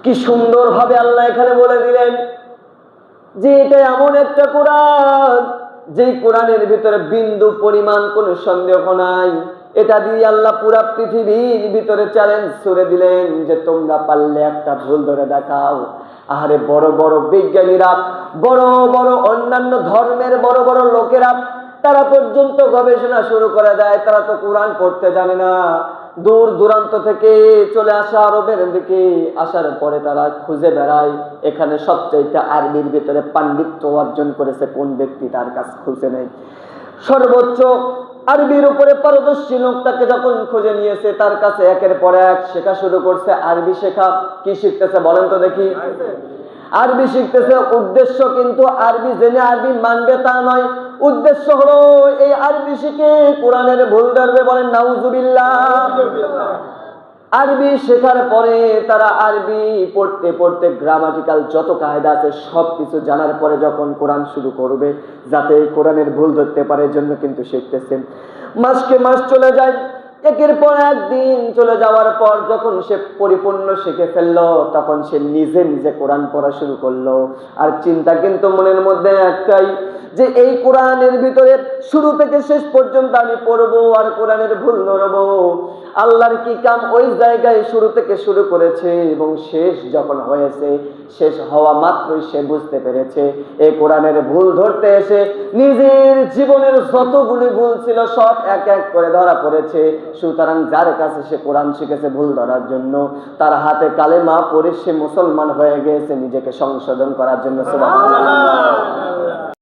কি সুন্দর ভাবে আল্লাহ এখানে বলে দিলেন যে এটা এমন একটা কোরআন, যে কোরআনের ভিতরে বিন্দু পরিমাণ কোনো সন্দেহ নাই। এটা দিয়ে আল্লাহ পুরা পৃথিবীর ভিতরে চ্যালেঞ্জ ছুড়ে দিলেন যে তোমরা পারলে একটা ভুল ধরে দেখাও। আরে বড় বড় বিজ্ঞানীরা, বড় বড় অন্যান্য ধর্মের বড় বড় লোকেরা, তারা পর্যন্ত গবেষণা শুরু করে দেয়। তারা তো কোরআন পড়তে জানে না। দূর দূরান্ত থেকে চলে আসা আরবের দিকে আসার পরে তারা খুঁজে বেড়ায় এখানে সবচাইতে আরবির ভিতরে পাণ্ডিত্য অর্জন করেছে কোন ব্যক্তি, তার কাছে খুঁজে নেই। সর্বোচ্চ আরবির উপরে পারদর্শী লোকটাকে যখন খুঁজে নিয়েছে, তার কাছে একের পর এক শেখা শুরু করছে। আরবি শেখা কি শিখতেছে বলেন তো দেখি? আরবি শিখতেছে। উদ্দেশ্য কিন্তু আরবি জেনে আরবি মানবে তা নয়। উদ্দেশ্য হলো এই আরবি শিখে কোরআনের ভুল ধরবে। বলেন নাউজুবিল্লাহ। আরবি শেখার পরে তারা আরবি পড়তে পড়তে গ্রামাটিক্যাল যত কায়দা আছে সবকিছু জানার পরে যখন কোরআন শুরু করবে, যাতে কোরআনের ভুল ধরতে পারে জন্য কিন্তু শিখতেছেন। মাসকে মাস চলে যায়, একের পর একদিন চলে যাওয়ার পর যখন সে পরিপূর্ণ শিখে ফেললো, তখন সে নিজে নিজে কোরআন পড়া শুরু করলো। আর চিন্তা কিন্তু মনের মধ্যে একটাই, যে এই কোরআনের ভিতরে শুরু থেকে শেষ পর্যন্ত আমি পড়বো আর কোরআনের ভুল ধরবো। আল্লাহর কি কাম ওই জায়গায় শুরু থেকে শুরু করেছে এবং শেষ যখন হয়েছে, শেষ হওয়া মাত্রই সে বুঝতে পেরেছে এই কোরআনের ভুল ধরতে এসে নিজের জীবনের যতগুলি ভুল ছিল সব এক এক করে ধরা পড়েছে। সুতরাং যার কাছে সে কোরআন শিখেছে ভুল ধরার জন্য, তার হাতে কালেমা পড়ে সে মুসলমান হয়ে গিয়েছে নিজেকে সংশোধন করার জন্য। সুবহানাল্লাহ।